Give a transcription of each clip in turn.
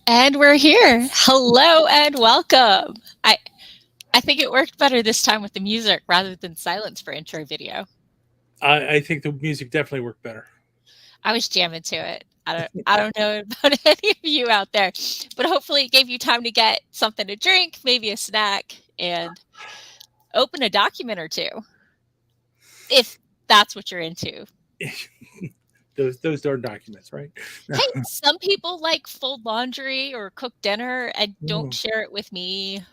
And we're here. Hello and welcome. I think it worked better this time with the music rather than silence for intro video. I think the music definitely worked better. I was jamming to it. I don't know about any of you out there, but hopefully it gave you time to get something to drink, maybe a snack, and open a document or two. If that's what you're into. those darn documents, right? Hey, some people like fold laundry or cook dinner and don't share it with me.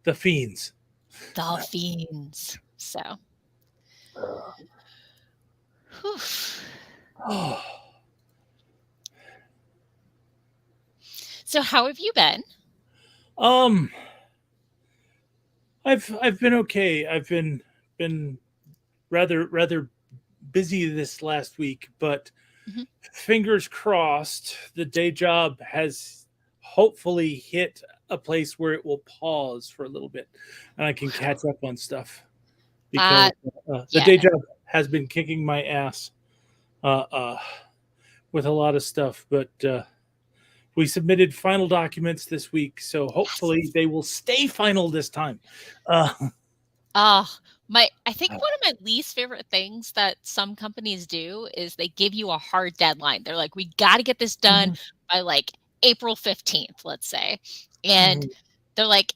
The fiends. The fiends. So. Whew. So how have you been? I've been okay. I've been rather busy this last week, but Mhm. fingers crossed the day job has hopefully hit a place where it will pause for a little bit and I can catch up on stuff because the Yeah. day job has been kicking my ass with a lot of stuff, but we submitted final documents this week, so hopefully Yes. they will stay final this time. Uh, I think one of my least favorite things that some companies do is they give you a hard deadline. They're like, "We gotta get this done by, like, April 15th," let's say, and they're like,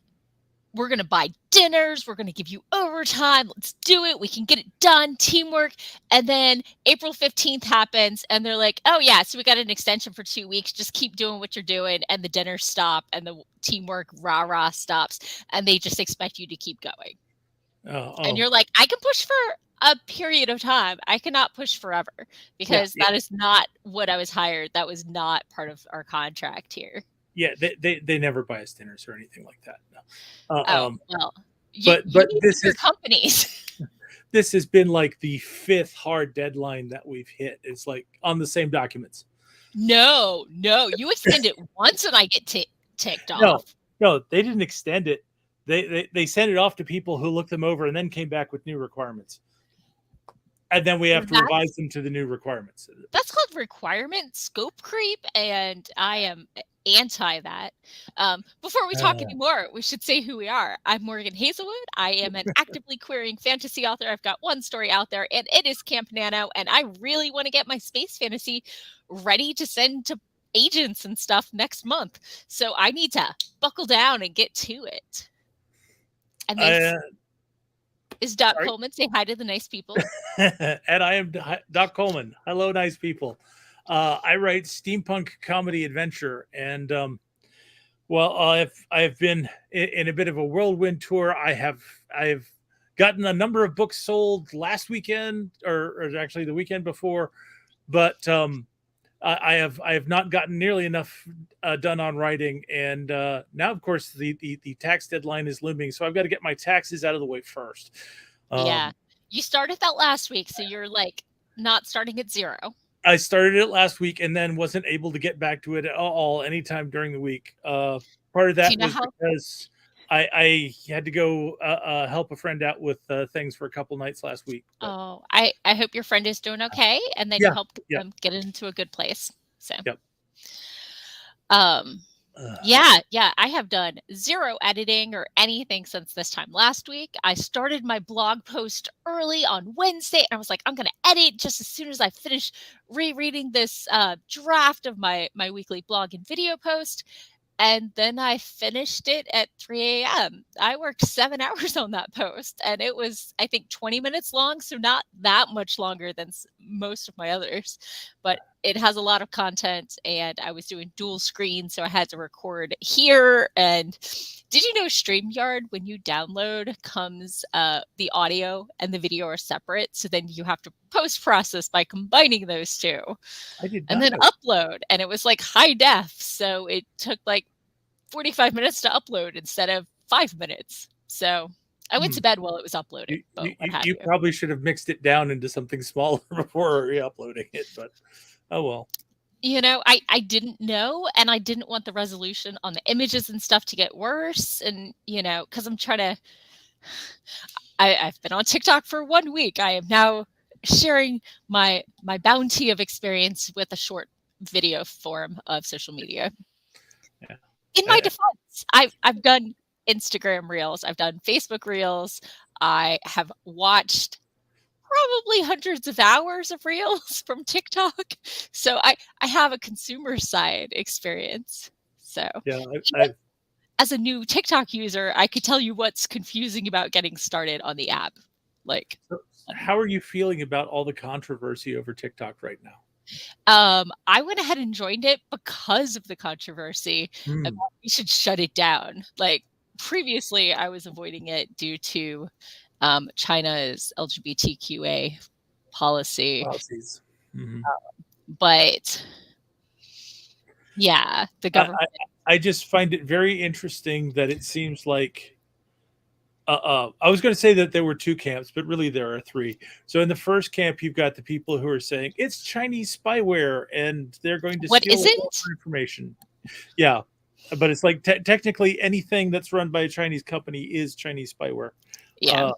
"We're gonna buy dinners, we're gonna give you overtime, let's do it, we can get it done, teamwork," and then April 15th happens, and they're like, "Oh, yeah, so we got an extension for 2 weeks, just keep doing what you're doing," and the dinners stop, and the teamwork rah-rah stops, and they just expect you to keep going. And you're like, "I can push for a period of time, I cannot push forever, because yeah, that is not what I was hired, that was not part of our contract here." yeah. They never buy us dinners or anything like that. No. Oh, well, you But need this bigger is companies. this has been like the fifth hard deadline that we've hit. It's like on the same documents. No, you extend it once and I get ticked No, off. no, they didn't extend it. They sent it off to people who looked them over and then came back with new requirements. And then we have to revise That's them to the new requirements. that's called requirement scope creep, and I am anti that. Before we talk Uh, anymore, we should say who we are. I'm Morgan Hazelwood. I am an actively querying fantasy author. I've got one story out there, and it is Camp Nano, and I really want to get my space fantasy ready to send to agents and stuff next month. So I need to buckle down and get to it. And this is Doc sorry. Coleman. Say hi to the nice people. And I am Doc Coleman. Hello, nice people. I write steampunk comedy adventure, and I've been in a bit of a whirlwind tour. I've gotten a number of books sold last weekend, or actually the weekend before, but I have not gotten nearly enough done on writing, and now, of course, the tax deadline is looming, so I've got to get my taxes out of the way first. Yeah. Um, You started that last week, so you're like not starting at zero. I started it last week and then wasn't able to get back to it at all anytime during the week. Part of Do you that know was how? because I had to go help a friend out with things for a couple nights last week. But Oh, I hope your friend is doing okay, and then you yeah, help yeah, them get into a good place. So, yep. um, Uh, yeah, I have done zero editing or anything since this time last week. I started my blog post early on Wednesday, and I was like, I'm going to edit just as soon as I finish rereading this draft of my weekly blog and video post. And then I finished it at 3 a.m. I worked 7 hours on that post, and it was, I think, 20 minutes long, so not that much longer than most of my others. But it has a lot of content, and I was doing dual screen, so I had to record here. And did you know StreamYard, when you download, comes the audio and the video are separate, so then you have to post process by combining those two I did and not then know. upload, and it was like high def, so it took like 45 minutes to upload instead of 5 minutes. So I went Hmm. to bed while it was uploading, You, but you, what have you you. probably should have mixed it down into something smaller before re-uploading it, but oh well. You know, I didn't know, and I didn't want the resolution on the images and stuff to get worse. And, you know, because I'm trying to, I've been on TikTok for 1 week. I am now sharing my bounty of experience with a short video form of social media. Yeah. In my defense, I've done Instagram Reels, I've done Facebook Reels, I have watched probably hundreds of hours of Reels from TikTok. So I have a consumer side experience. So Yeah, even as a new TikTok user, I could tell you what's confusing about getting started on the app. Like, how are you feeling about all the controversy over TikTok right now? I went ahead and joined it because of the controversy about we should shut it down. Like previously, I was avoiding it due to China's LGBTQA policies. Mm-hmm. But yeah, the government. I just find it very interesting that it seems like I was going to say that there were two camps, but really there are three. So in the first camp, you've got the people who are saying it's Chinese spyware and they're going to What steal isn't? all our information. Yeah, but it's like technically anything that's run by a Chinese company is Chinese spyware. Yeah.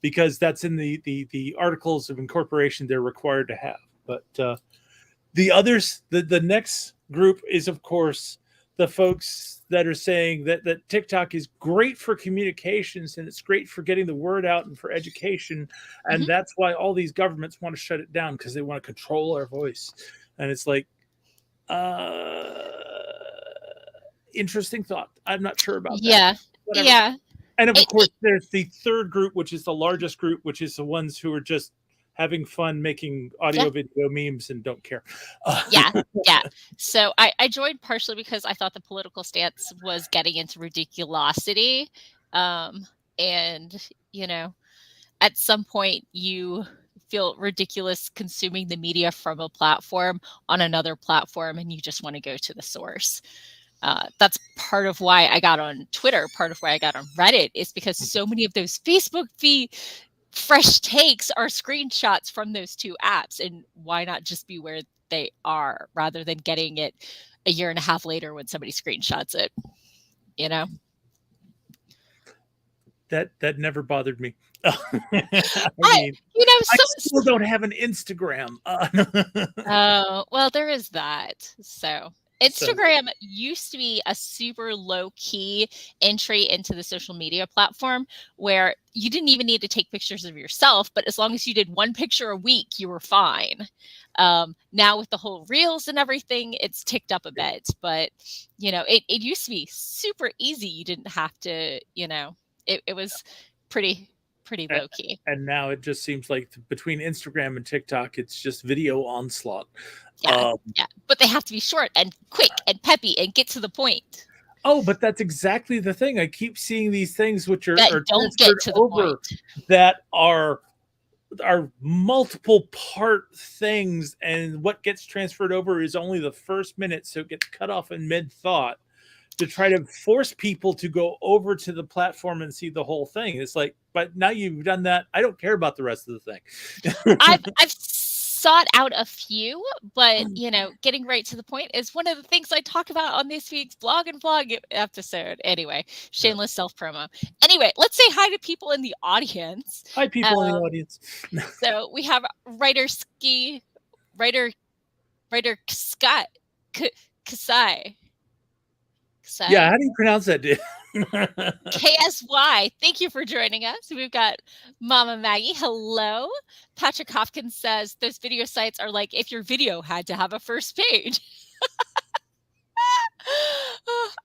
Because that's in the articles of incorporation they're required to have. But the others, the next group is, of course, the folks that are saying that TikTok is great for communications and it's great for getting the word out and for education. And that's why all these governments want to shut it down because they want to control our voice. And it's like, interesting thought. I'm not sure about that. Whatever. Yeah. And of course, there's the third group, which is the largest group, which is the ones who are just having fun making audio, video memes and don't care. Yeah. So I joined partially because I thought the political stance was getting into ridiculosity. And, you know, at some point you feel ridiculous consuming the media from a platform on another platform and you just want to go to the source. That's part of why I got on Twitter. Part of why I got on Reddit is because so many of those Facebook feed fresh takes are screenshots from those two apps. And why not just be where they are rather than getting it a year and a half later when somebody screenshots it, you know? That never bothered me. I mean, I still don't have an Instagram. Well, there is that. So Instagram used to be a super low-key entry into the social media platform where you didn't even need to take pictures of yourself, but as long as you did one picture a week, you were fine. Now with the whole Reels and everything, it's ticked up a bit, but you know, it used to be super easy. You didn't have to, you know, it was pretty low-key. And now it just seems like between Instagram and TikTok, it's just video onslaught. Yeah, but they have to be short and quick and peppy and get to the point. Oh, but that's exactly the thing. I keep seeing these things which are don't get to the point. That are multiple part things, and what gets transferred over is only the first minute, so it gets cut off in mid-thought to try to force people to go over to the platform and see the whole thing. It's like, but now you've done that, I don't care about the rest of the thing. I've sought out a few, but you know, getting right to the point is one of the things I talk about on this week's blog episode. Anyway, shameless self-promo. Anyway, let's say hi to people in the audience. Hi, people in the audience. So we have writer Scott Kasai. Yeah, how do you pronounce that, dude? KSY, thank you for joining us. We've got Mama Maggie. Hello. Patrick Hopkins says those video sites are like if your video had to have a first page.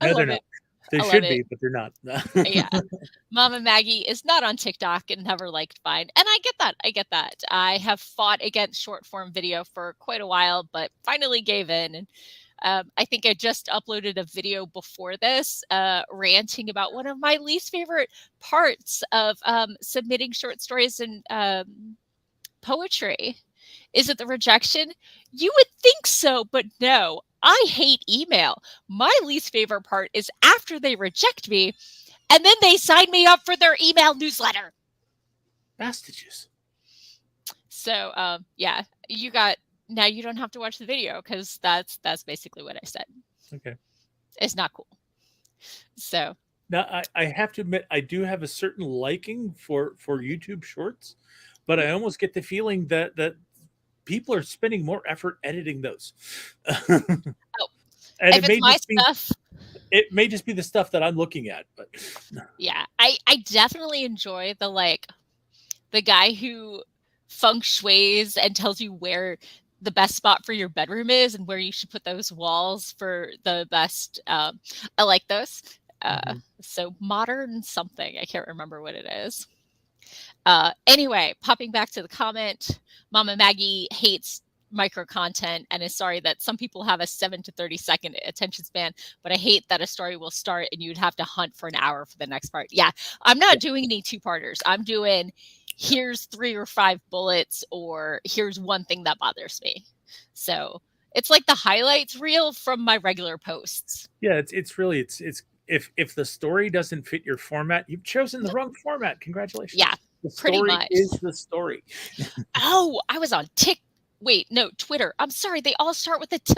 I love it. They should be, but they're not. Yeah. Mama Maggie is not on TikTok and never liked Vine. And I get that. I have fought against short form video for quite a while, but finally gave in. And I think I just uploaded a video before this ranting about one of my least favorite parts of submitting short stories and poetry. Is it the rejection? You would think so, but no. I hate email. My least favorite part is after they reject me and then they sign me up for their email newsletter. Bastages. So, yeah, now you don't have to watch the video because that's basically what I said. Okay. It's not cool. So now I have to admit, I do have a certain liking for YouTube shorts, but I almost get the feeling that people are spending more effort editing those. And if it's my stuff, it may just be the stuff that I'm looking at, but Yeah, I definitely enjoy the guy who feng shuis and tells you where the best spot for your bedroom is and where you should put those walls for the best. I like those. So modern something. I can't remember what it is. Anyway, popping back to the comment, Mama Maggie hates micro content and is sorry that some people have a 7 to 30-second attention span, but I hate that a story will start and you'd have to hunt for an hour for the next part. Yeah, I'm not doing any two-parters. I'm doing here's 3 or 5 bullets, or here's one thing that bothers me. So it's like the highlights reel from my regular posts. Yeah, it's really if the story doesn't fit your format, you've chosen the wrong format. Congratulations. Yeah, The pretty story much. is the story. Oh, I was on Twitter. I'm sorry, they all start with a T.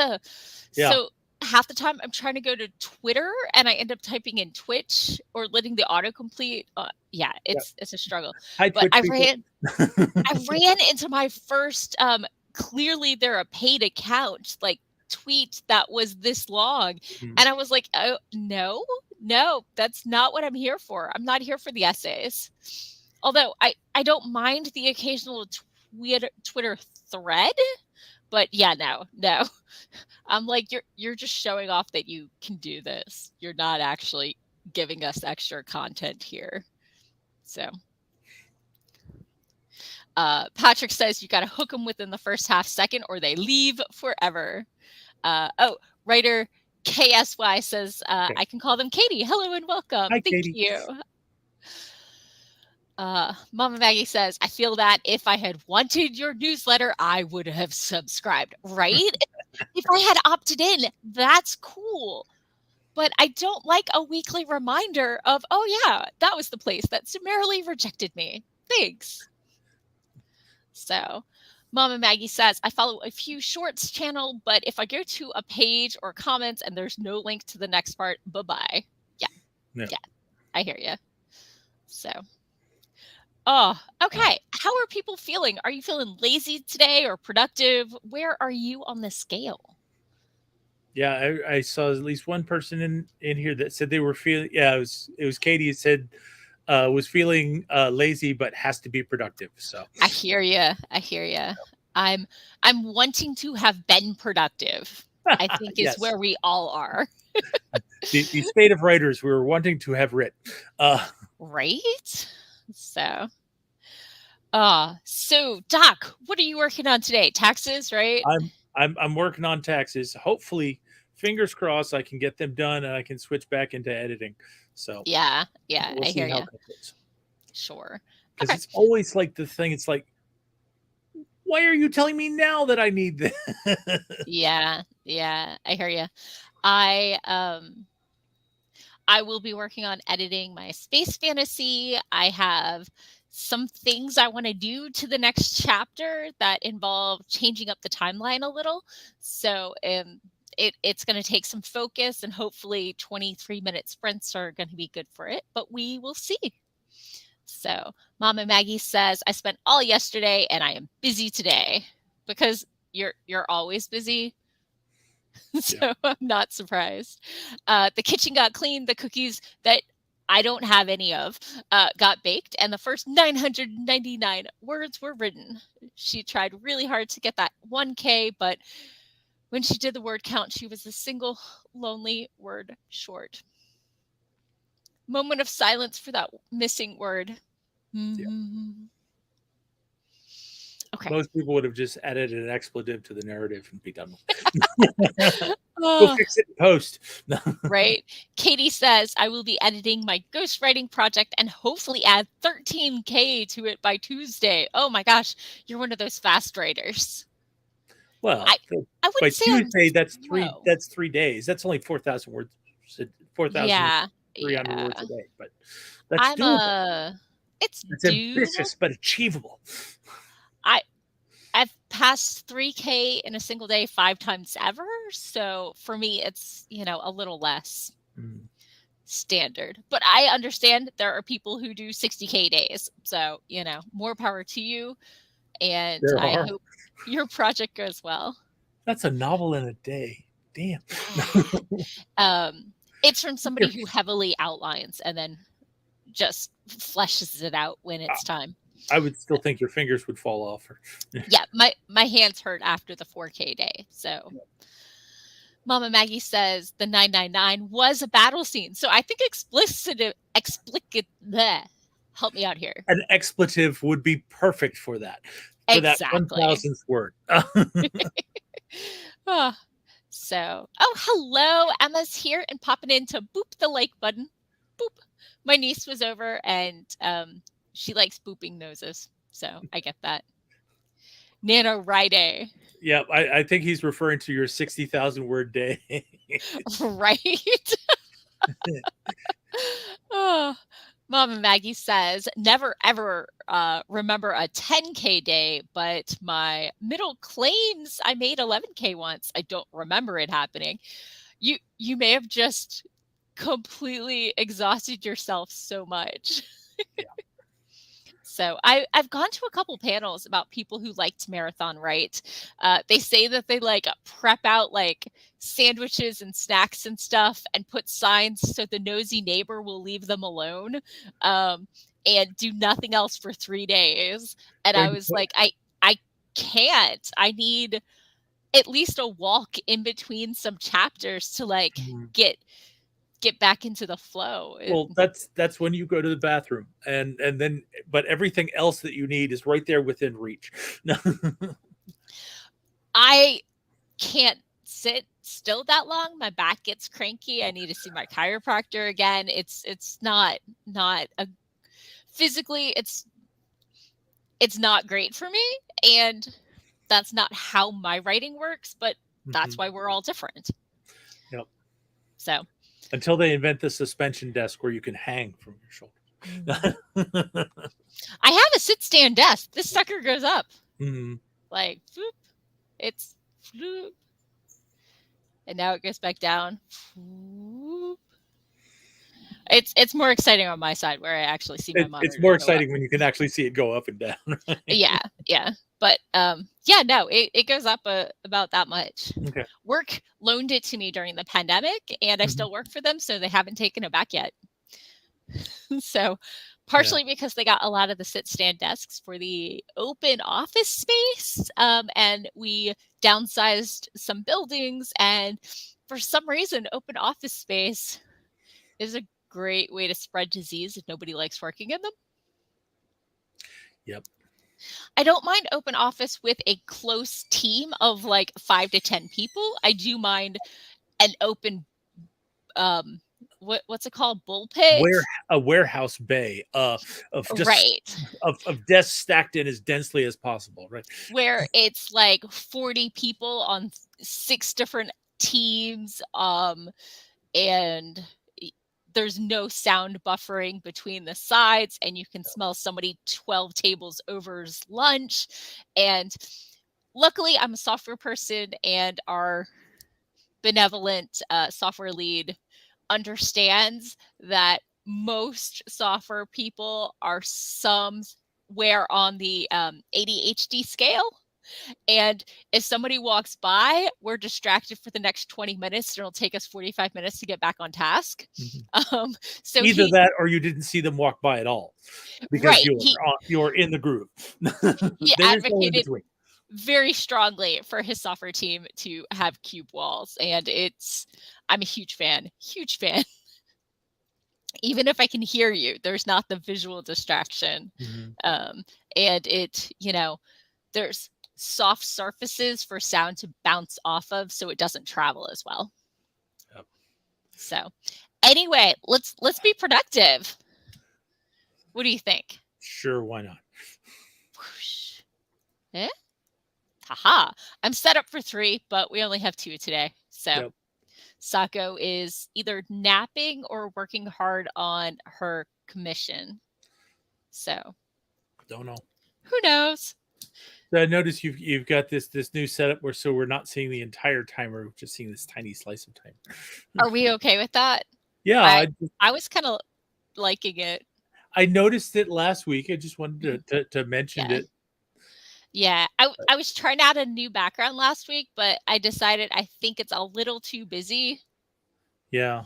Yeah. So half the time I'm trying to go to Twitter and I end up typing in Twitch or letting the autocomplete. Yeah, it's a struggle. Hi, But Twitch people. I ran into my first clearly they're a paid account, like tweet that was this long. And I was like, oh no, that's not what I'm here for. I'm not here for the essays. Although I don't mind the occasional Twitter thread, but yeah, no. I'm like, you're just showing off that you can do this. You're not actually giving us extra content here. So Patrick says you got to hook them within the first half second or they leave forever. Writer KSY says, okay. I can call them Katie. Hello and welcome. Hi, Thank Katie. you. Mama Maggie says, I feel that if I had wanted your newsletter, I would have subscribed, right? If I had opted in, that's cool. But I don't like a weekly reminder of, oh yeah, that was the place that summarily rejected me. Thanks. So Mama Maggie says, I follow a few shorts channel, but if I go to a page or comments and there's no link to the next part, bye-bye. Yeah, I hear you. So, okay. How are people feeling? Are you feeling lazy today or productive? Where are you on the scale? Yeah, I saw at least one person in here that said they were feeling. Yeah, it was Katie who said was feeling lazy but has to be productive. So I hear you. I'm wanting to have been productive. I think is where we all are. the state of writers, we were wanting to have writ. Right. So Doc, what are you working on today? Taxes, right? I'm working on taxes. Hopefully, fingers crossed, I can get them done and I can switch back into editing. So yeah, we'll I hear you. Sure. Because it's always like the thing. It's like, why are you telling me now that I need this? Yeah, I hear you. I will be working on editing my space fantasy. I have some things I want to do to the next chapter that involve changing up the timeline a little. So it's going to take some focus, and hopefully 23-minute sprints are going to be good for it, but we will see. So Mama Maggie says, I spent all yesterday and I am busy today, because you're always busy. So I'm not surprised. The kitchen got cleaned. The cookies that I don't have any of got baked, and the first 999 words were written. She tried really hard to get that 1K, but when she did the word count, she was a single lonely word short. Moment of silence for that missing word. Mm-hmm. Okay. Most people would have just added an expletive to the narrative and be done. We'll fix it in post. Right. Katie says, I will be editing my ghostwriting project and hopefully add 13K to it by Tuesday. Oh my gosh, you're one of those fast writers. Well, I wouldn't by say Tuesday, that's 3 days. That's only 4,000 words. 4,300 words a day. But that's doable. It's ambitious but achievable. I've passed 3K in a single day 5 times ever. So for me, it's, a little less standard. But I understand there are people who do 60K days. So, more power to you. And I hope your project goes well. That's a novel in a day. Damn. It's from somebody who heavily outlines and then just fleshes it out when it's time. I would still think your fingers would fall off. Yeah, my hands hurt after the 4K day. So Mama Maggie says the 999 was a battle scene. So I think explicit bleh, help me out here. An expletive would be perfect for that. For Exactly. that 1000th word. Oh, so, oh, hello. Emma's here and popping in to boop the like button. Boop. My niece was over and she likes booping noses. So I get that. NaNoWriMo. Yeah, I think he's referring to your 60,000 word day. Right? Oh, Mama Maggie says, never ever remember a 10K day, but my middle claims I made 11K once. I don't remember it happening. You may have just completely exhausted yourself so much. Yeah. So I've gone to a couple panels about people who like to marathon write. They say that they like prep out like sandwiches and snacks and stuff and put signs so the nosy neighbor will leave them alone, and do nothing else for 3 days. And I was like, I can't. I need at least a walk in between some chapters to like get back into the flow. Well, that's when you go to the bathroom, and then, but everything else that you need is right there within reach. I can't sit still that long. My back gets cranky. I need to see my chiropractor again. It's not a physically. It's not great for me, and that's not how my writing works. But that's why we're all different. Yep. So. Until they invent the suspension desk where you can hang from your shoulder. I have a sit-stand desk. This sucker goes up. Like, floop. It's floop. And now it goes back down. Floop. It's more exciting on my side where I actually see my monitor. It's more exciting when you can actually see it go up and down. Yeah. But yeah, no, it goes up about that much. Okay. Work loaned it to me during the pandemic, and I still work for them, so they haven't taken it back yet. So partially because they got a lot of the sit-stand desks for the open office space, and we downsized some buildings, and for some reason, open office space is a great way to spread disease if nobody likes working in them. Yep. I don't mind open office with a close team of like 5 to 10 people. I do mind an open, what's it called? Bullpit? A warehouse bay of just right. of desks stacked in as densely as possible, right? Where it's like 40 people on 6 different teams, and there's no sound buffering between the sides, and you can smell somebody 12 tables over's lunch. And luckily, I'm a software person, and our benevolent software lead understands that most software people are somewhere on the ADHD scale. And if somebody walks by, we're distracted for the next 20 minutes. It'll take us 45 minutes to get back on task. So either that or you didn't see them walk by at all because you're in the groove. He advocated very strongly for his software team to have cube walls. And I'm a huge fan. Even if I can hear you, there's not the visual distraction. And there's soft surfaces for sound to bounce off of so it doesn't travel as well. Yep. So anyway, let's be productive. What do you think? Sure, why not? Haha. I'm set up for 3, but we only have 2 today. So Sako is either napping or working hard on her commission. So don't know. Who knows? I notice you've got this new setup where we're not seeing the entire timer, we're just seeing this tiny slice of time. Are we okay with that? Yeah, I was kind of liking it. I noticed it last week. I just wanted to mention it. Yeah, I was trying out a new background last week, but I decided I think it's a little too busy. Yeah.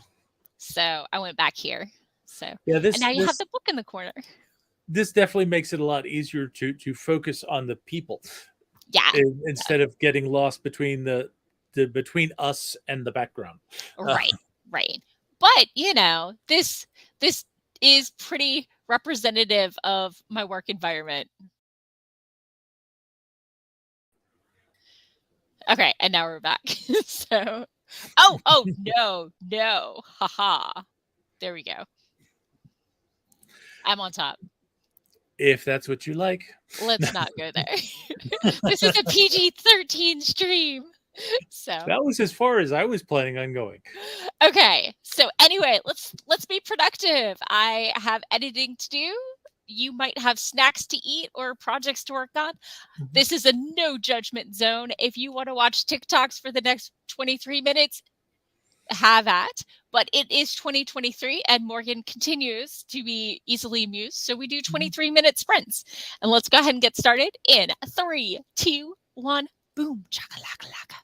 So I went back here. So, Yeah, and now you have the book in the corner. this definitely makes it a lot easier to focus on the people Yeah. instead of getting lost between the between us and the background. Right. Right. But, this is pretty representative of my work environment. Okay, and now we're back. So, oh, no. Haha. There we go. I'm on top. If that's what you like. Let's not go there. This is a PG-13 stream. So That was as far as I was planning on going. okay. So anyway, let's be productive. I have editing to do. You might have snacks to eat or projects to work on. This is a no judgment zone. If you want to watch TikToks for the next 23 minutes, have at. But it is 2023 and Morgan continues to be easily amused. So we do 23-minute sprints. And let's go ahead and get started in 3, 2, 1. Boom. Chakalaka.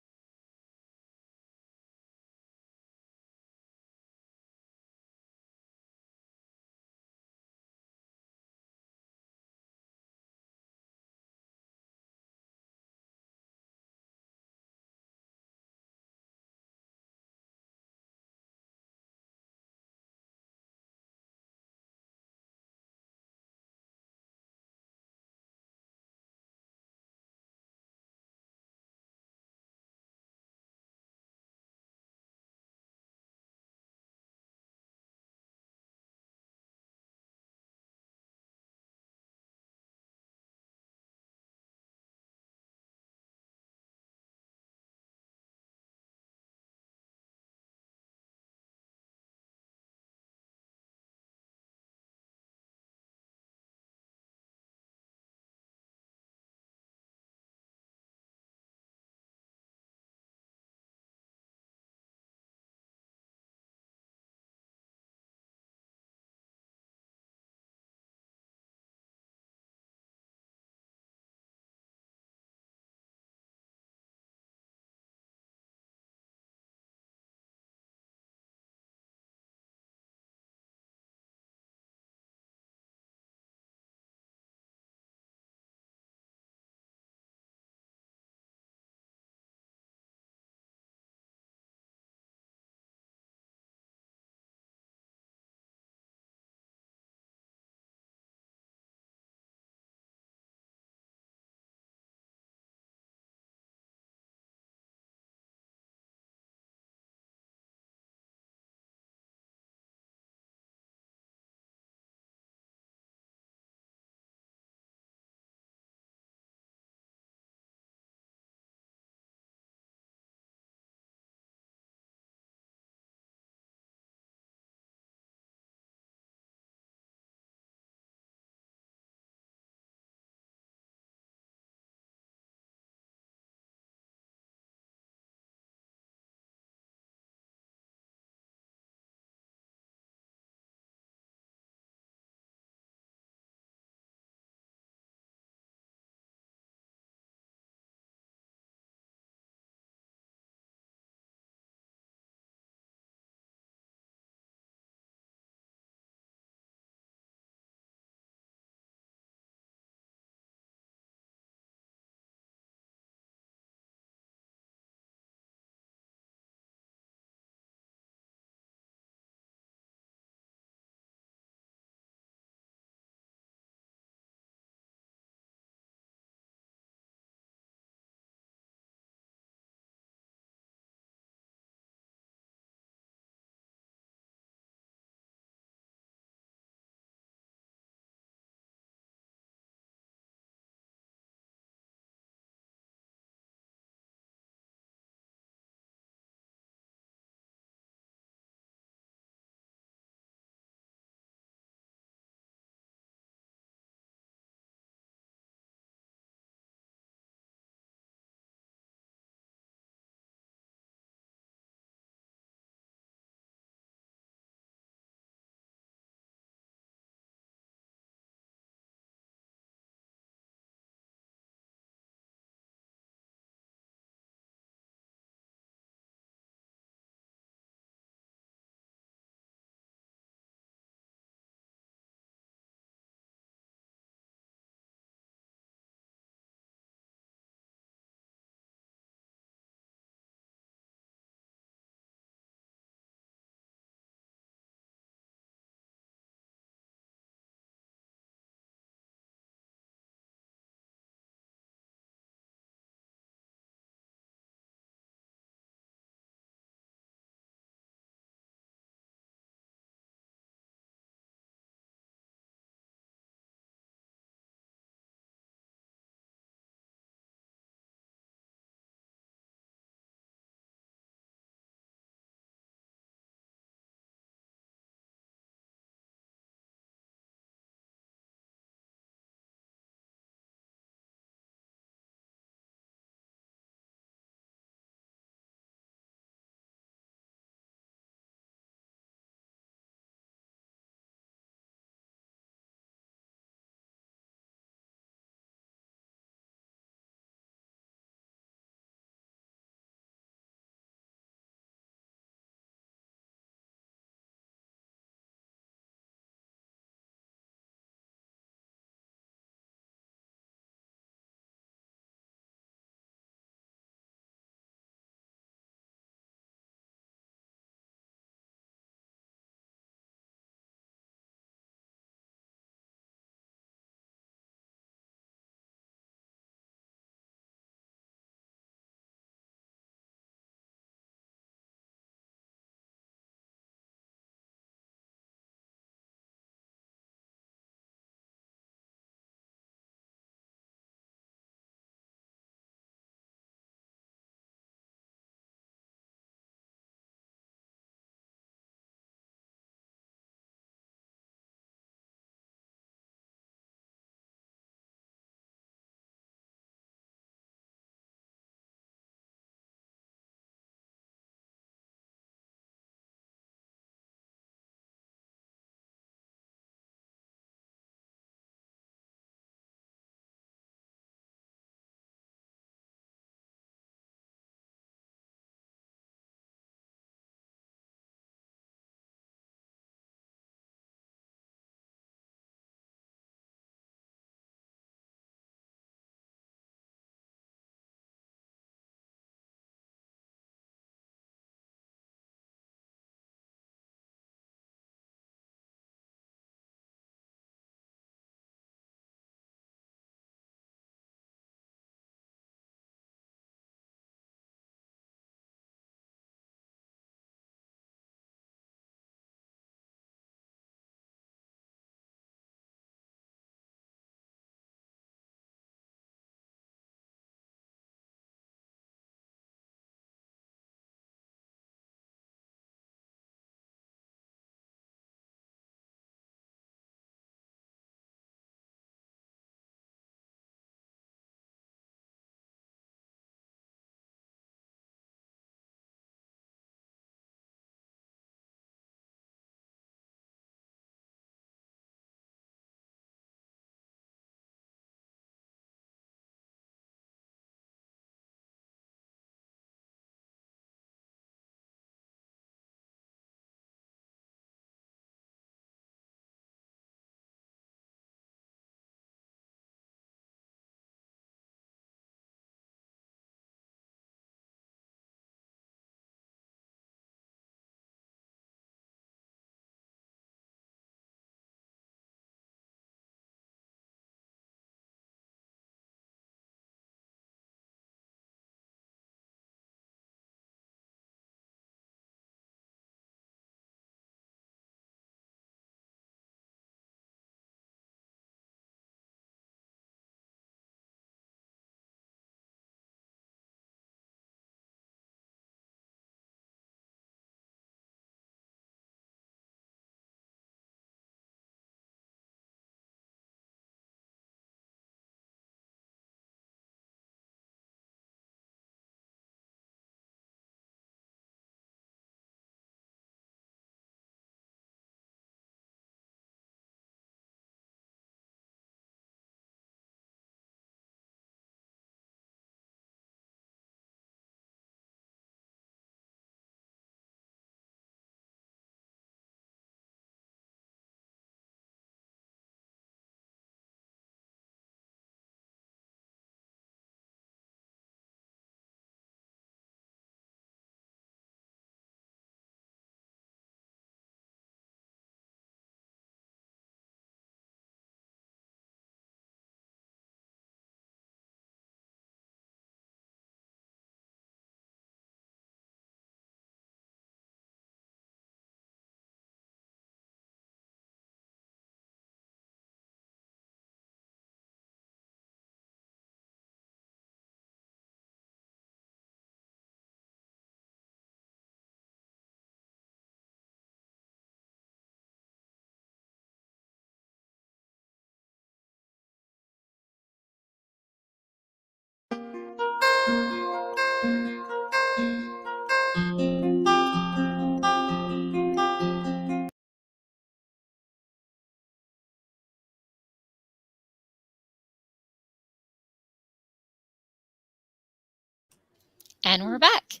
And we're back.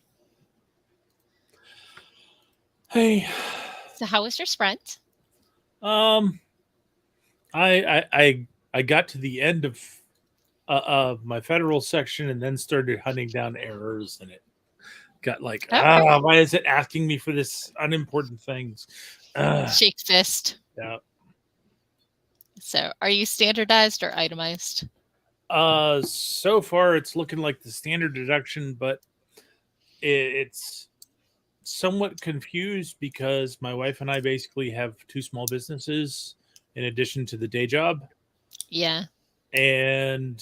Hey. So how was your sprint? I got to the end of my federal section and then started hunting down errors, and it got like, Okay. why is it asking me for this unimportant things? Shake fist. Yeah. So are you standardized or itemized? So far it's looking like the standard deduction, but it's somewhat confused because my wife and I basically have two small businesses in addition to the day job. Yeah. And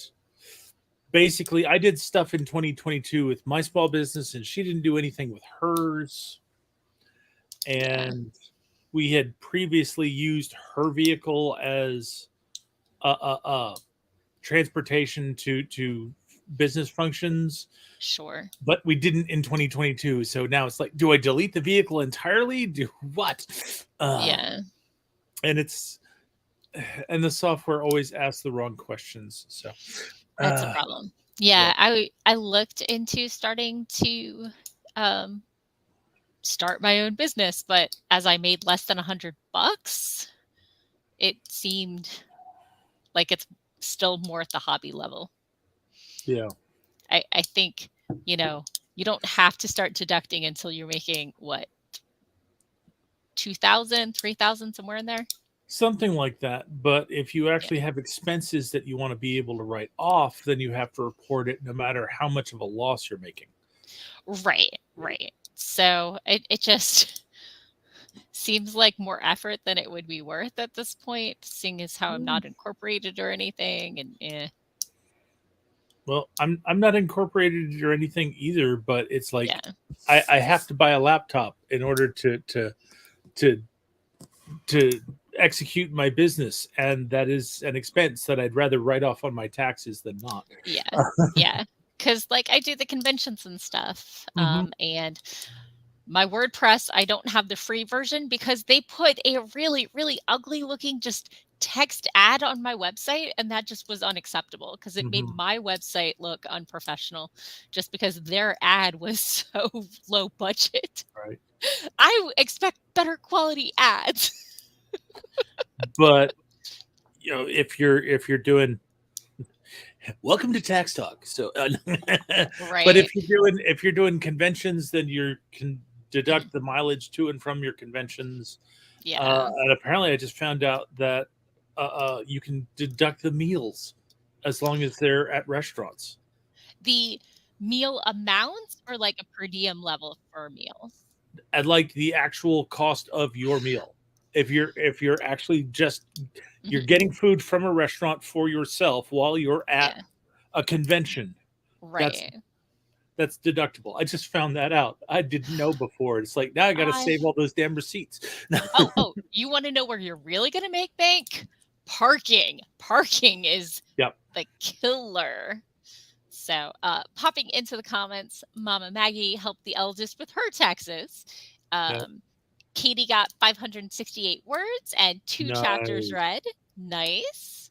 basically I did stuff in 2022 with my small business and she didn't do anything with hers. And we had previously used her vehicle as transportation to business functions. Sure. But we didn't in 2022. So now it's like, do I delete the vehicle entirely? Do what? Yeah. And the software always asks the wrong questions. So That's a problem. Yeah. I looked into starting to start my own business, but as I made less than $100, it seemed like it's still more at the hobby level. Yeah. I think, you don't have to start deducting until you're making what, 2,000, 3,000, somewhere in there. Something like that. But if you actually have expenses that you want to be able to write off, then you have to report it no matter how much of a loss you're making. Right. So it just seems like more effort than it would be worth at this point, seeing as how I'm not incorporated or anything. And Well, I'm not incorporated or anything either, but it's like yeah. I have to buy a laptop in order to execute my business, and that is an expense that I'd rather write off on my taxes than not. Yeah. Because like I do the conventions and stuff, and my WordPress, I don't have the free version because they put a really, really ugly looking just text ad on my website, and that just was unacceptable because it made my website look unprofessional just because their ad was so low budget. Right. I expect better quality ads. But if you're doing welcome to Tax Talk. So Right. But if you're doing conventions, then you can deduct the mileage to and from your conventions. Yeah. And apparently I just found out that you can deduct the meals as long as they're at restaurants. The meal amounts or like a per diem level for meals? And like the actual cost of your meal. If you're actually just you're getting food from a restaurant for yourself while you're at a convention, right, that's deductible. I just found that out. I didn't know before. It's like, now I got to save all those damn receipts. Oh, you want to know where you're really going to make bank? Parking is the killer. So popping into the comments, Mama Maggie helped the eldest with her taxes. Katie got 568 words and 2 chapters read. Nice.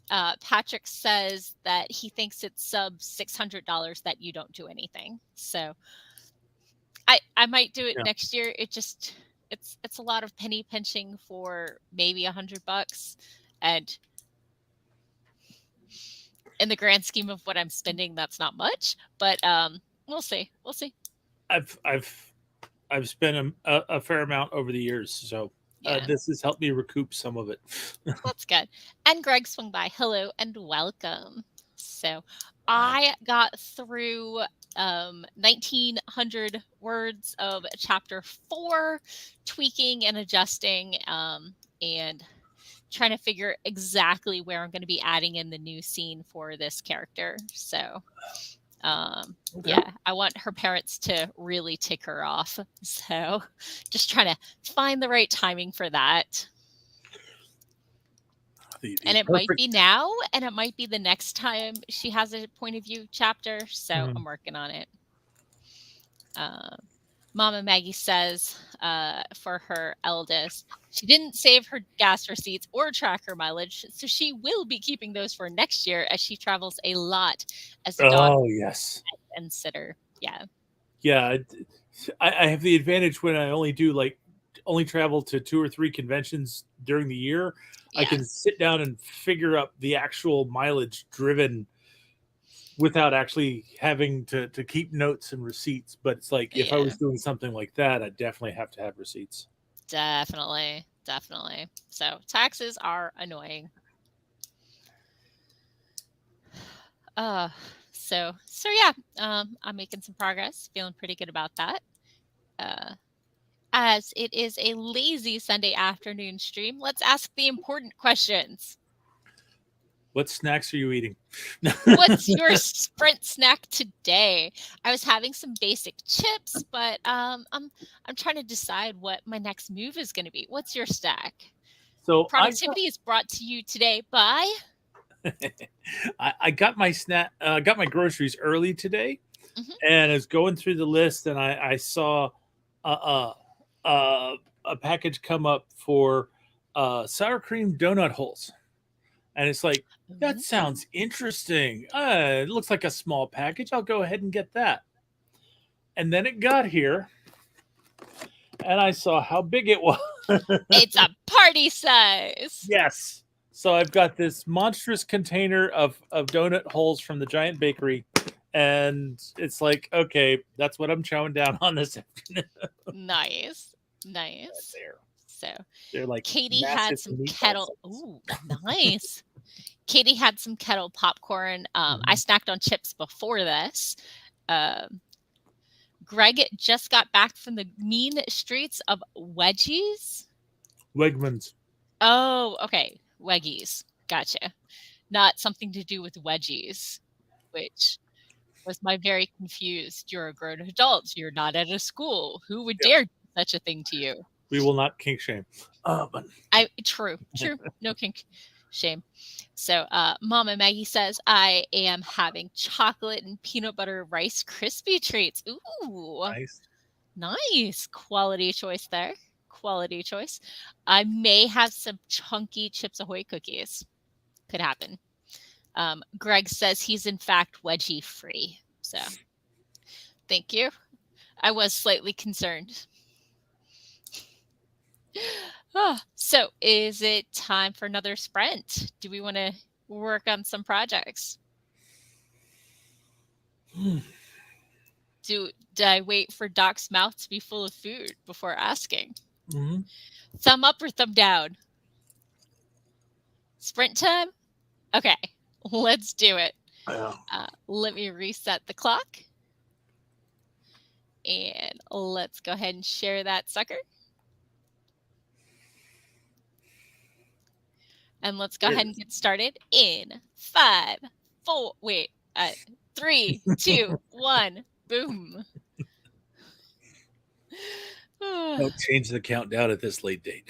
Patrick says that he thinks it's sub $600 that you don't do anything. So I might do it next year. It's a lot of penny pinching for maybe $100, and in the grand scheme of what I'm spending, that's not much. But we'll see. I've spent a fair amount over the years, so this has helped me recoup some of it. That's good. And Greg swung by. Hello and welcome. So I got through 1,900 words of chapter 4, tweaking and adjusting, and trying to figure exactly where I'm going to be adding in the new scene for this character. So yeah, I want her parents to really tick her off. So just trying to find the right timing for that. And it might be now, and it might be the next time she has a point of view chapter. So I'm working on it. Mama Maggie says for her eldest, she didn't save her gas receipts or track her mileage, so she will be keeping those for next year as she travels a lot as a dog and sitter. Yeah. Yeah, I have the advantage when I only travel to 2 or 3 conventions during the year. I Yeah. can sit down and figure up the actual mileage driven without actually having to keep notes and receipts. But it's like if I Yeah. was doing something like that, I'd definitely have to have receipts. Definitely. Definitely. So taxes are annoying. Uh, so yeah, I'm making some progress, feeling pretty good about that. Uh, as it is a lazy Sunday afternoon stream, let's ask the important questions. What snacks are you eating? What's your sprint snack today? I was having some basic chips, but I'm trying to decide what my next move is going to be. What's your stack? So Productivity is brought to you today by. I got my got my groceries early today, Mhm. and I was going through the list, and I saw a a, a package come up for sour cream donut holes, and it's like that Ooh. sounds interesting. It looks like a small package. I'll go ahead and get that. And then it got here, and I saw how big it was. It's a party size. Yes. So I've got this monstrous container of donut holes from the giant bakery, and it's like, okay, that's what I'm chowing down on this afternoon. Nice. Nice. There, So they're like Katie had massive some meatball kettle. sizes. Ooh, nice. Katie had some kettle popcorn. I Mhm. snacked on chips before this. Um, Greg just got back from the mean streets of Wedgies. Wegmans. Oh, okay. Weggies. Gotcha. Not something to do with wedgies, which was my very confused. You're a grown adult. You're not at a school. Who would Yeah, dare do such a thing to you? we will not kink shame. But True. No kink shame. So Mama Maggie says I am having chocolate and peanut butter Rice Krispie treats. Ooh, nice. nice. Quality choice there. Quality choice. I may have some chunky Chips Ahoy cookies. Could happen. Greg says he's in fact wedgie free. So thank you. I was slightly concerned. So is it time for another sprint? Do we want to work on some projects? Did I wait for Doc's mouth to be full of food before asking? Mhm. Thumb up or thumb down? Sprint time? Okay, let's do it. Yeah. Let me reset the clock. And let's go ahead and share that sucker. And let's go There ahead it and is. get started in 5, 4, wait, 3, 2, 1, boom. Don't change the countdown at this late date.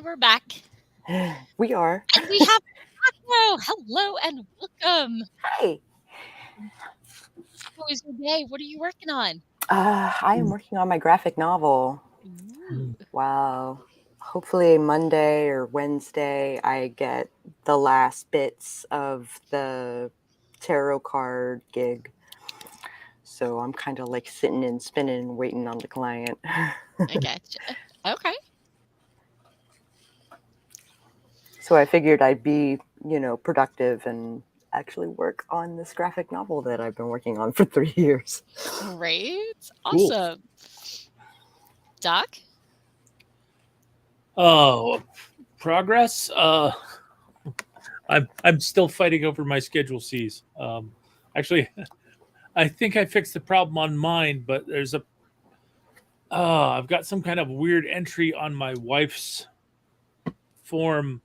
And we're back. We are. And we have Sako. Hello and welcome. Hi. How was your day? What are you working on? I am working on my graphic novel. Ooh. Wow. Hopefully Monday or Wednesday I get the last bits of the tarot card gig. So I'm kind of like sitting and spinning and waiting on the client. I gotcha. Okay. So I figured I'd be, productive and actually work on this graphic novel that I've been working on for 3 years. Great. Cool. Awesome. Doc? Oh, progress. I'm still fighting over my Schedule C's. Actually, I think I fixed the problem on mine, but there's I've got some kind of weird entry on my wife's form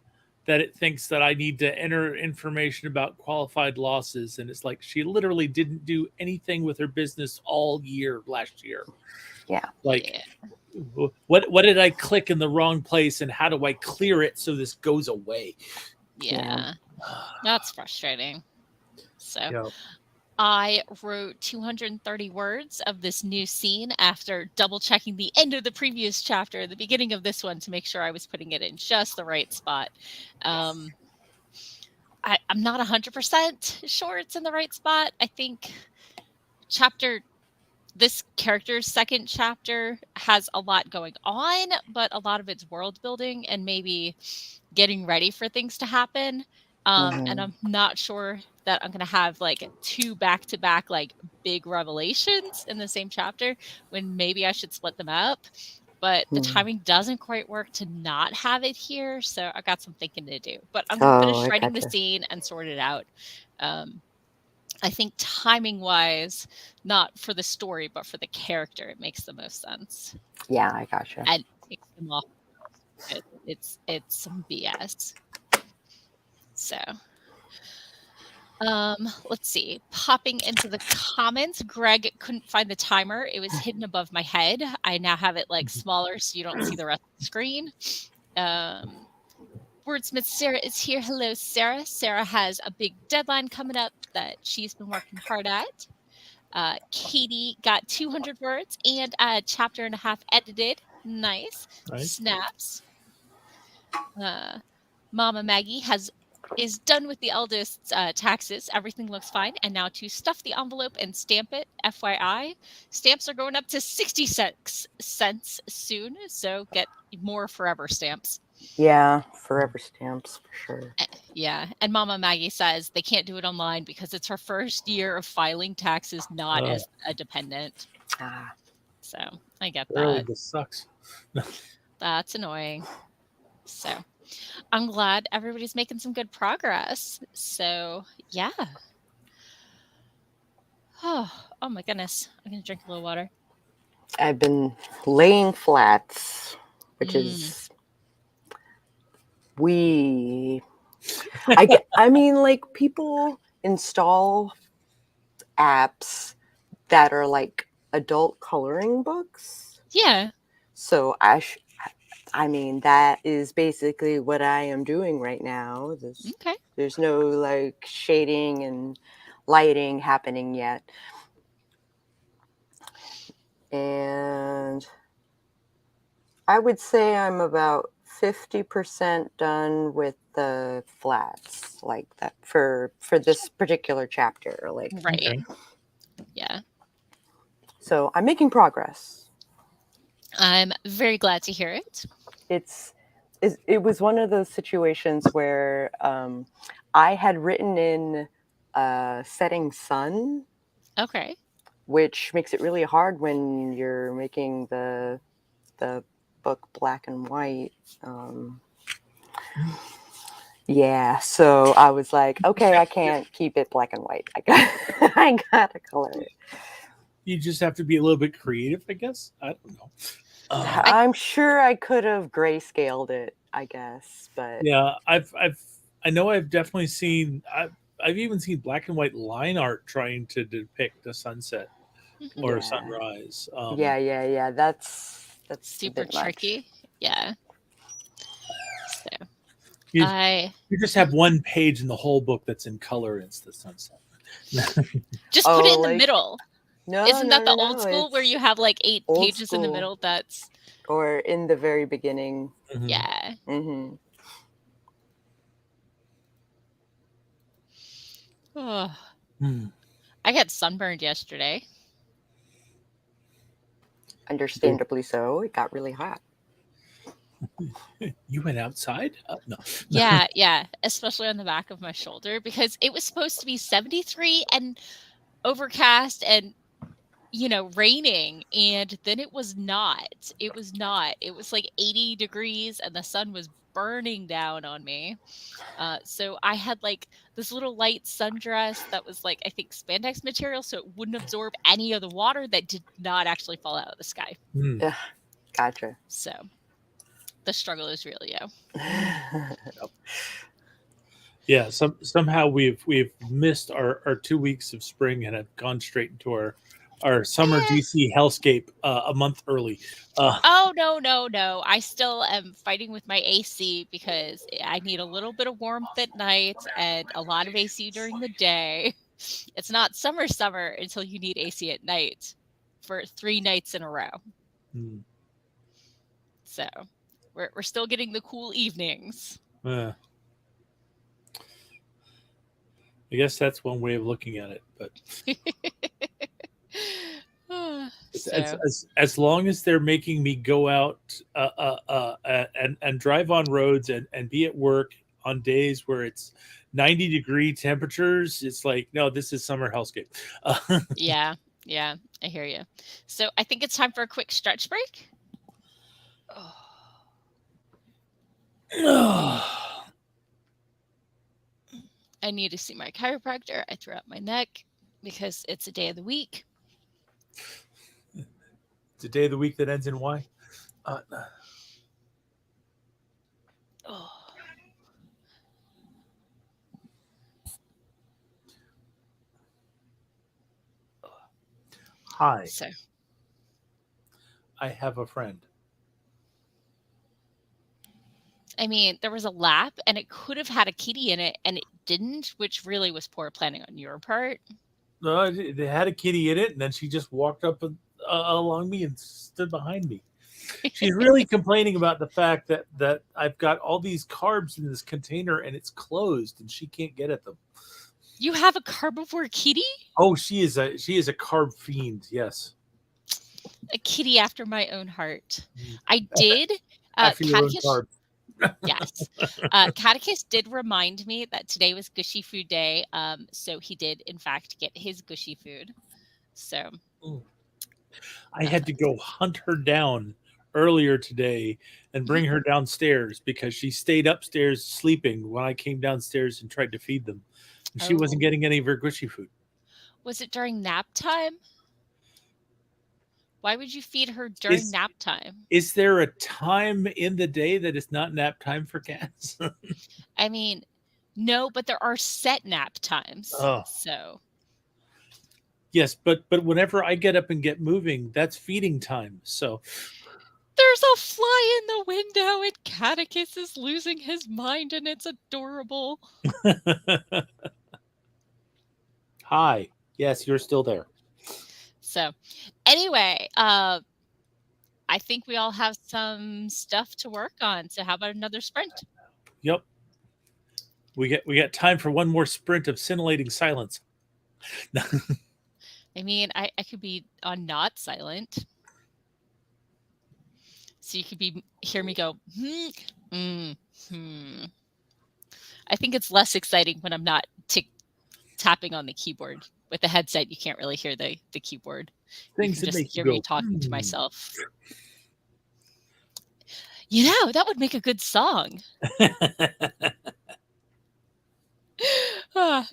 that it thinks that I need to enter information about qualified losses, and it's like she literally didn't do anything with her business all year last year. Yeah. Like, Yeah. what did I click in the wrong place, and how do I clear it so this goes away? Yeah. That's frustrating. So Yeah. I wrote 230 words of this new scene after double checking the end of the previous chapter, the beginning of this one, to make sure I was putting it in just the right spot. I'm not 100% sure it's in the right spot. I think this character's second chapter has a lot going on, but a lot of it's world building and maybe getting ready for things to happen. And I'm not sure that I'm going to have like 2 back-to-back like big revelations in the same chapter, when maybe I should split them up. But the timing doesn't quite work to not have it here, so I got some thinking to do. But I'm going to finish writing the scene and sort it out. I think timing-wise, not for the story, but for the character, it makes the most sense. Yeah, I gotcha. And take them off. It's some BS. So, let's see. Popping into the comments, Greg couldn't find the timer. It was hidden above my head. I now have it like smaller so you don't see the rest of the screen. Wordsmith Sarah is here. Hello, Sarah. Sarah has a big deadline coming up that she's been working hard at. Katie got 200 words and a chapter and a half edited. Nice. Snaps. Mama Maggie is done with the eldest's taxes. Everything looks fine. And now to stuff the envelope and stamp it. FYI, stamps are going up to 66 cents soon. So get more forever stamps. Yeah, forever stamps for sure. Yeah. And Mama Maggie says they can't do it online because it's her first year of filing taxes, not as a dependent. So I get that. Really, this sucks. That's annoying. So I'm glad everybody's making some good progress. So yeah. Oh my goodness. I'm going to drink a little water. I've been laying flats, which is I mean, like, people install apps that are like adult coloring books. Yeah. So I mean, that is basically what I am doing right now. There's no like shading and lighting happening yet. And I would say I'm about 50% done with the flats, like that for this particular chapter. Like, right. Okay. Yeah. So I'm making progress. I'm very glad to hear it. It was one of those situations where I had written in setting sun. Okay. Which makes it really hard when you're making the book black and white. Yeah, so I was like, okay, I can't keep it black and white. I gotta color it. You just have to be a little bit creative, I guess. I don't know. I'm sure I could have grayscaled it, I guess, but yeah, I know I've definitely seen. I've even seen black and white line art trying to depict a sunset or a sunrise. Yeah. That's super tricky. Yeah. You, I you just have one page in the whole book that's in color, and it's the sunset. just put it in the like middle. no, Isn't no, that the no, old no. school where It's you have like 8 old pages in the school. middle? That's Or in the very beginning. Mhm. yeah. Mm-hmm. Oh, Hmm. I got sunburned yesterday. Understandably so. It got really hot. You went outside? No. Yeah, especially on the back of my shoulder because it was supposed to be 73 and overcast and raining, and then it was not. It was not. It was like 80 degrees and the sun was burning down on me. So I had like this little light sundress that was like, I think, spandex material, so it wouldn't absorb any of the water that did not actually fall out of the sky. Hmm. Yeah, gotcha. So the struggle is real, yo. Yeah. Somehow we've missed our 2 weeks of spring and have gone straight into our summer DC hellscape a month early. Oh, no. I still am fighting with my AC because I need a little bit of warmth at night and a lot of AC during the day. It's not summer until you need AC at night for 3 nights in a row. Hmm. So we're still getting the cool evenings. I guess that's one way of looking at it, but So as long as they're making me go out and drive on roads and be at work on days where it's 90-degree temperatures, it's like, no, this is summer hellscape. yeah, I hear you. So I think it's time for a quick stretch break. I need to see my chiropractor. I threw out my neck because it's a day of the week. It's a day of the week that ends in Y. Hi, So I have a friend. I mean, there was a lap and it could have had a kitty in it and it didn't, which really was poor planning on your part. They had a kitty in it, and then she just walked up along me and stood behind me. She's really complaining about the fact that I've got all these carbs in this container and it's closed and she can't get at them. You have a carbivore kitty? Oh, she is a carb fiend. Yes, A kitty after my own heart. I did. after your own Catticus, carbs. yes. Catticus did remind me that today was Gushy Food Day. So he did, in fact, get his Gushy food. So I had to go hunt her down earlier today and bring her downstairs because she stayed upstairs sleeping when I came downstairs and tried to feed them. And she wasn't getting any of her gushy food. Was it during nap time? Why would you feed her during nap time? Is there a time in the day that is not nap time for cats? I mean, no, but there are set nap times. Oh. So Yes, but whenever I get up and get moving, that's feeding time. So there's a fly in the window and Catticus is losing his mind and it's adorable. Hi. Yes, you're still there. So anyway, I think we all have some stuff to work on. So how about another sprint? Yep. We got time for one more sprint of scintillating silence. I mean, I could be on not silent. So you could hear me go, I think it's less exciting when I'm not tapping on the keyboard. With the headset, you can't really hear the keyboard. Things you can that just make you hear go, me talking to myself. That would make a good song.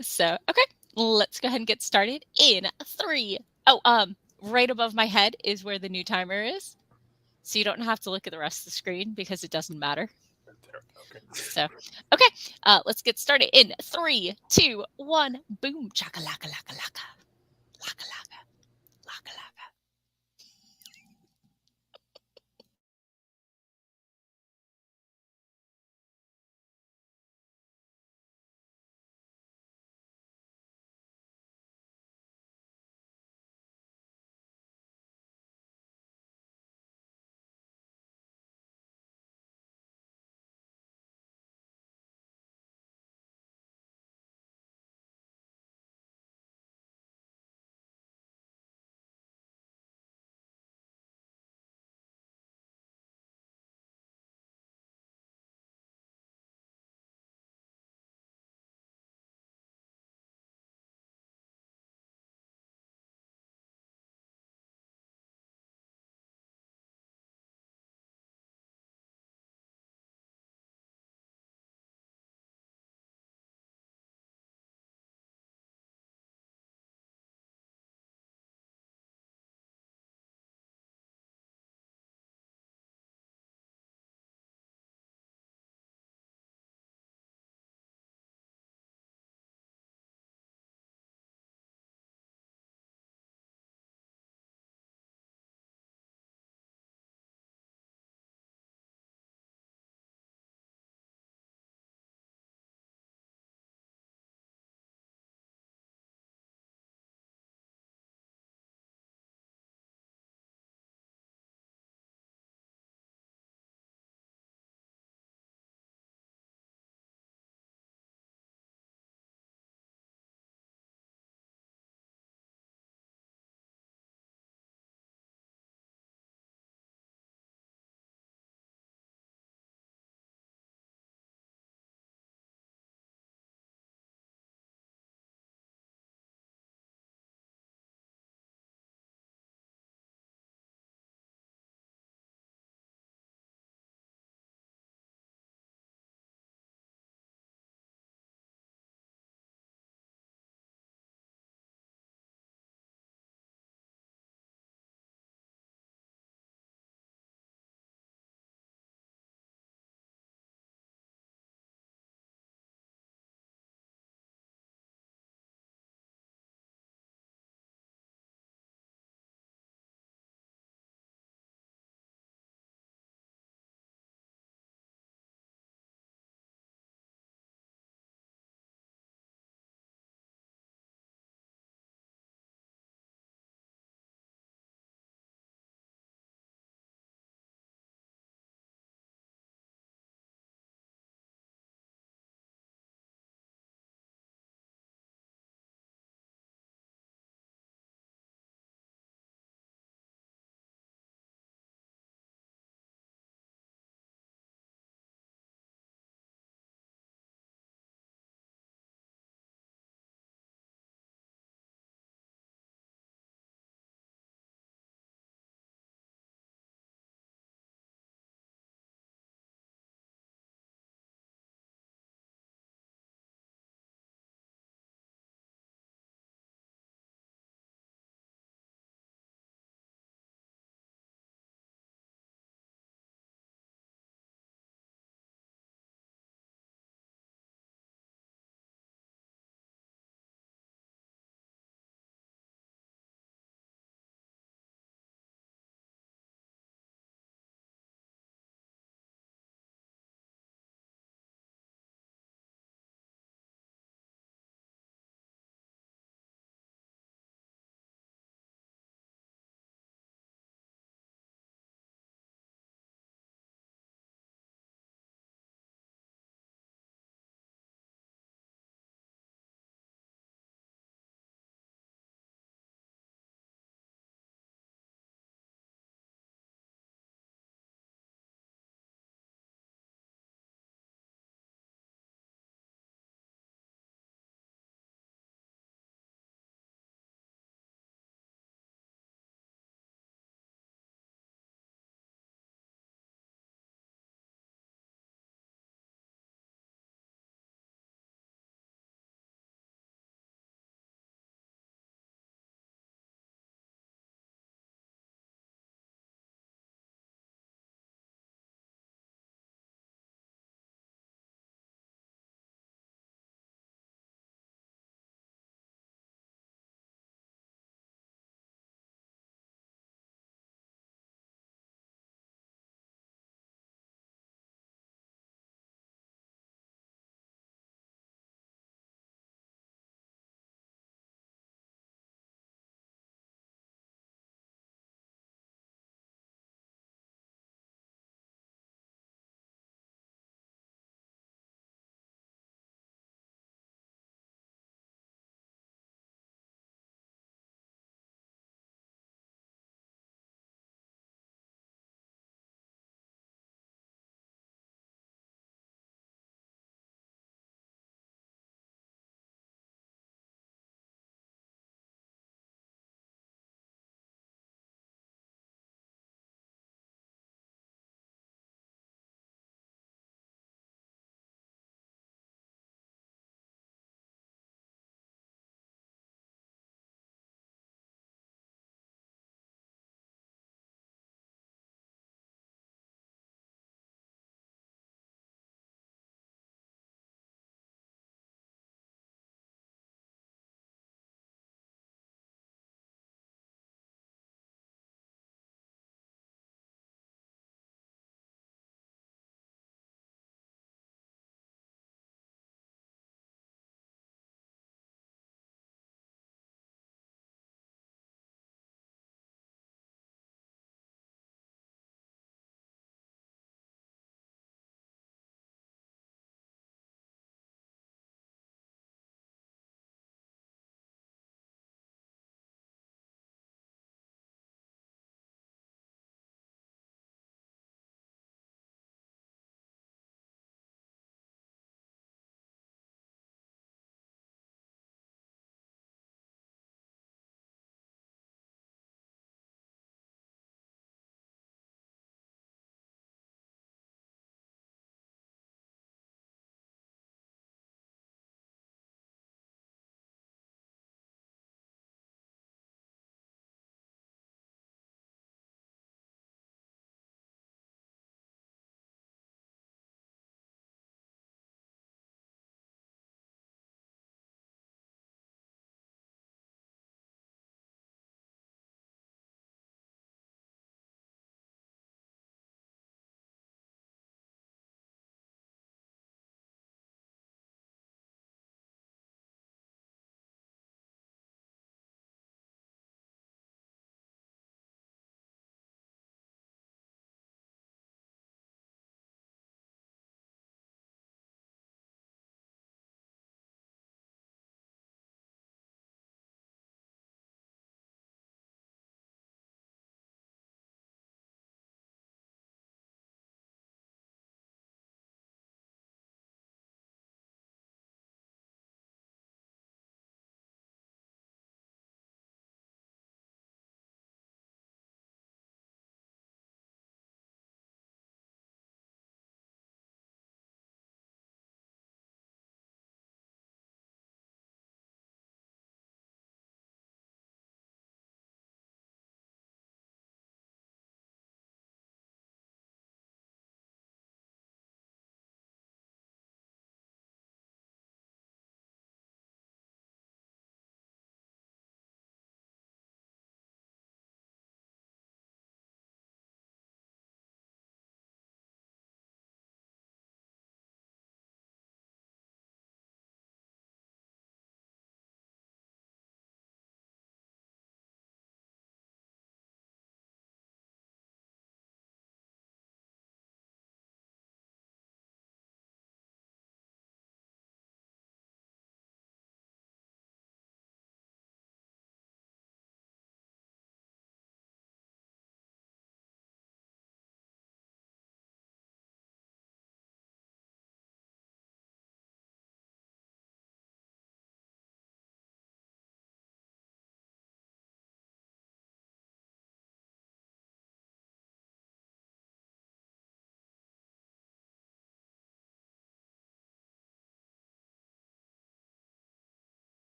So, okay, let's go ahead and get started in 3. Right above my head is where the new timer is. So you don't have to look at the rest of the screen because it doesn't matter. Okay. So, okay, let's get started in 3, 2, 1, boom, chakalaka laka laka. Laka laka. Laka laka.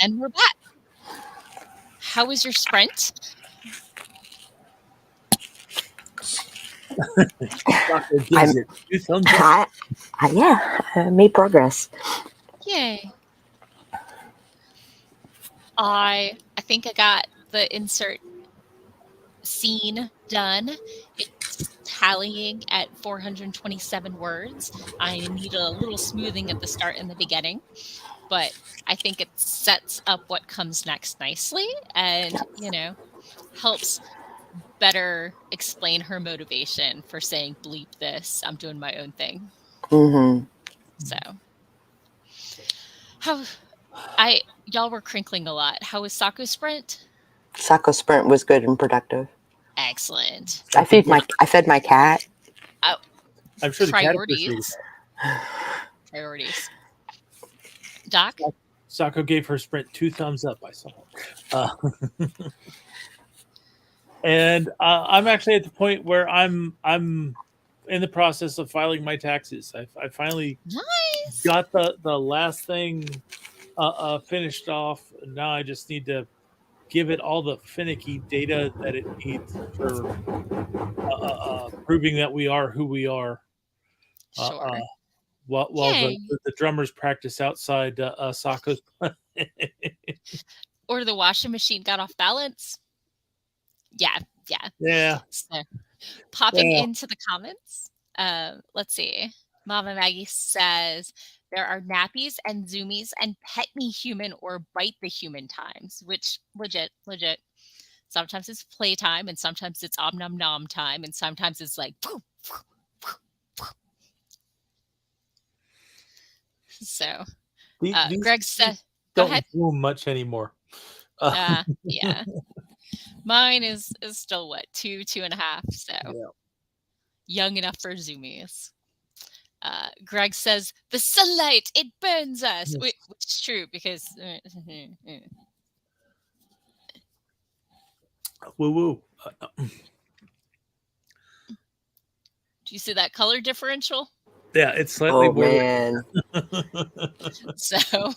And we're back. How was your sprint? Sako gives it 2 thumbs up. I made progress. Yay. I think I got the insert scene done. It's tallying at 427 words. I need a little smoothing at the start and the beginning, but I think it sets up what comes next nicely and, helps better explain her motivation for saying bleep this. I'm doing my own thing. Mm-hmm. So y'all were crinkling a lot. How was Sako's sprint? Sako sprint was good and productive. Excellent. I fed my cat. Oh, I'm sure the priorities. Priorities. Doc? Sako gave her sprint 2 thumbs up, I saw. And I'm actually at the point where I'm in the process of filing my taxes. I finally Nice. got the last thing finished off. Now I just need to give it all the finicky data that it needs for proving that we are who we are. Sure. While the drummers practice outside Sako's. Or the washing machine got off balance. Yeah. So, popping into the comments. Let's see. Mama Maggie says there are nappies and zoomies and pet me human or bite the human times, which legit. Sometimes it's playtime and sometimes it's om nom nom time and sometimes it's like so Greg said don't zoom much anymore. Yeah. Mine is still what 2.5, so young enough for zoomies. Greg says the sunlight, it burns us, which is true because woo woo. Do you see that color differential? Yeah, it's slightly more. Man. So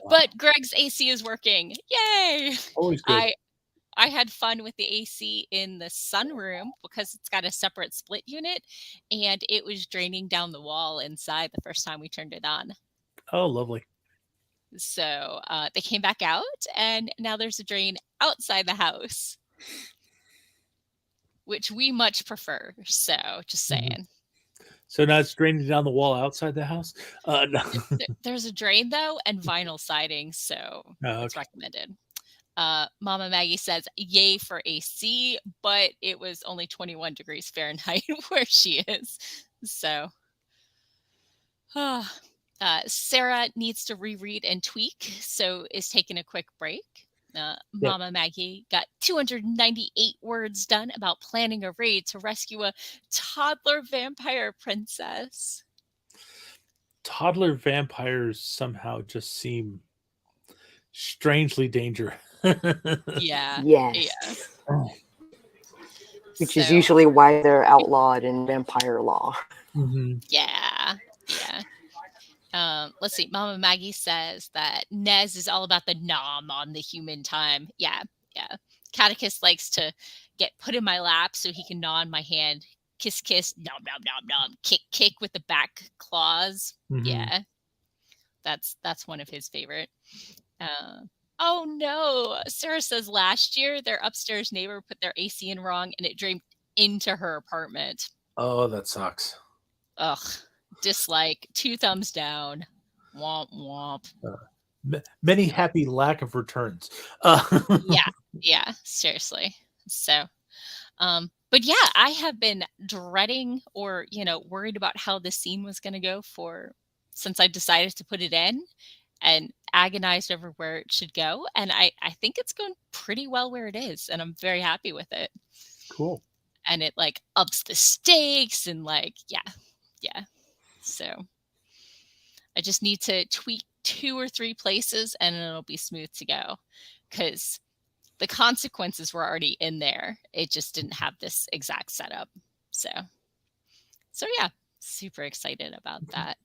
but Greg's AC is working. Yay! Always good. I had fun with the AC in the sunroom because it's got a separate split unit and it was draining down the wall inside the first time we turned it on. Oh, lovely. So they came back out and now there's a drain outside the house, which we much prefer. So just saying. So now it's draining down the wall outside the house? No. There's a drain though and vinyl siding, so it's recommended. Mama Maggie says, yay for AC, but it was only 21 degrees Fahrenheit where she is. So Sarah needs to reread and tweak, so is taking a quick break. Mama Maggie got 298 words done about planning a raid to rescue a toddler vampire princess. Toddler vampires somehow just seem strangely dangerous. Yeah. Yes. Which is usually why they're outlawed in vampire law. Yeah. Let's see. Mama Maggie says that Nez is all about the nom on the human time. Yeah. Catticus likes to get put in my lap so he can gnaw on my hand. Kiss, nom, nom, nom, nom. Kick with the back claws. Yeah. That's one of his favorite. Oh no. Sarah says last year their upstairs neighbor put their AC in wrong and it drained into her apartment. Oh, that sucks. Ugh. Dislike, 2 thumbs down. Womp womp. Many happy lack of returns. Yeah, seriously. So but yeah, I have been dreading or worried about how the scene was going to go since I decided to put it in and agonized over where it should go, and I think it's going pretty well where it is and I'm very happy with it. Cool. And it ups the stakes and yeah. So I just need to tweak 2 or 3 places and it'll be smooth to go because the consequences were already in there. It just didn't have this exact setup. So yeah, super excited about that.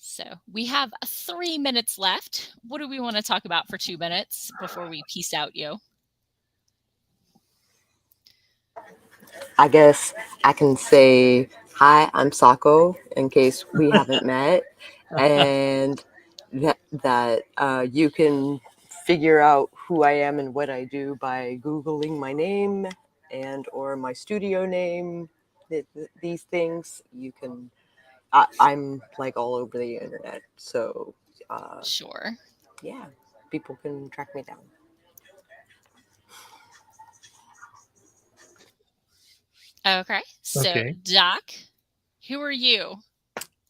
So we have 3 minutes left. What do we want to talk about for 2 minutes before we peace out, you? I guess I can say, hi, I'm Sako, in case we haven't met, and that you can figure out who I am and what I do by Googling my name and or my studio name. These things you can. I'm like all over the internet, so Sure. yeah, people can track me down. Okay. So, Okay. Doc, who are you?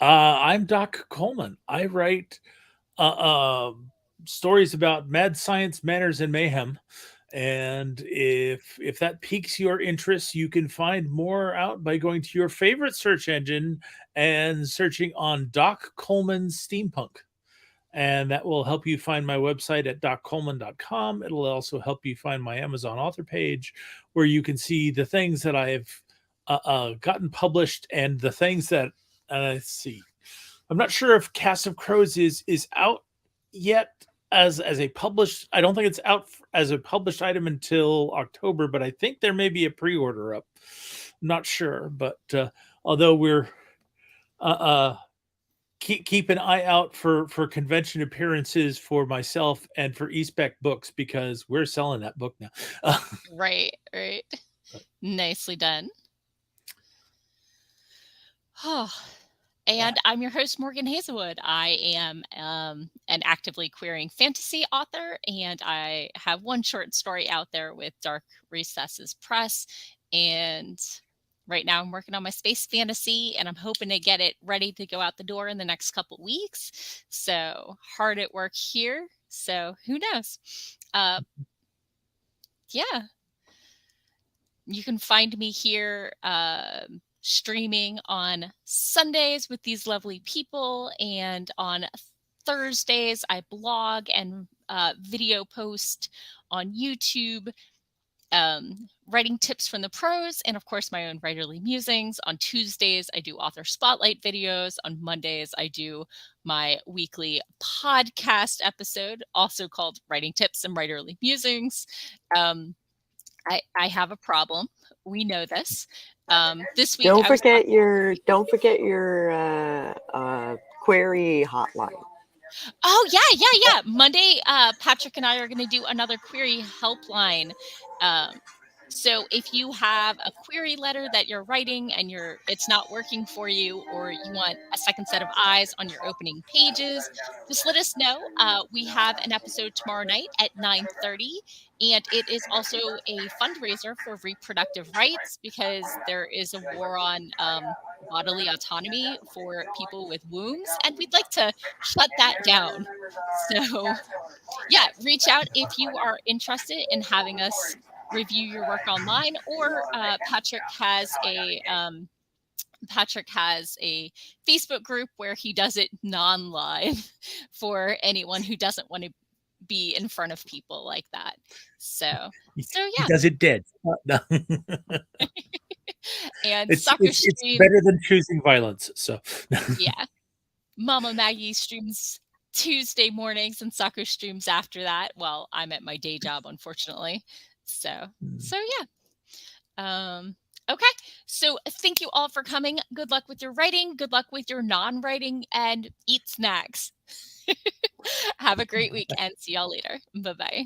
I'm Doc Coleman. I write stories about mad science, manners, and mayhem. And if that piques your interest, you can find more out by going to your favorite search engine and searching on Doc Coleman Steampunk. And that will help you find my website at doccoleman.com. It'll also help you find my Amazon author page, where you can see the things that I've gotten published and the things that let's see. I'm not sure if Cast of Crows is out yet as a published. I don't think it's out as a published item until October, but I think there may be a pre-order up. I'm not sure, but although we're keep an eye out for convention appearances for myself and for eSpec Books, because we're selling that book now. Right. Nicely done. Oh, and I'm your host, Morgan Hazelwood. I am an actively querying fantasy author, and I have one short story out there with Dark Recesses Press. And right now I'm working on my space fantasy, and I'm hoping to get it ready to go out the door in the next couple weeks. So hard at work here. So who knows? Yeah. You can find me here streaming on Sundays with these lovely people, and on Thursdays I blog and video post on YouTube, writing tips from the pros, and of course my own writerly musings. On Tuesdays I do author spotlight videos. On Mondays I do my weekly podcast episode, also called Writing Tips and Writerly Musings. I have a problem. We know this. This week Don't I was forget your query hotline. Oh yeah. Monday, Patrick and I are going to do another query helpline. So if you have a query letter that you're writing and it's not working for you, or you want a second set of eyes on your opening pages, just let us know. We have an episode tomorrow night at 9:30, and it is also a fundraiser for reproductive rights, because there is a war on bodily autonomy for people with wombs, and we'd like to shut that down. So yeah, reach out if you are interested in having us review your work online, or Patrick has a Facebook group where he does it non-live for anyone who doesn't want to be in front of people like that. So He yeah. does it dead. No. And It's Soccer Stream, better than choosing violence. So yeah. Mama Maggie streams Tuesday mornings, and Sako streams after that. Well, I'm at my day job, unfortunately. So yeah. Okay. So thank you all for coming. Good luck with your writing. Good luck with your non-writing, and eat snacks. Have a great week, and see y'all later. Bye-bye.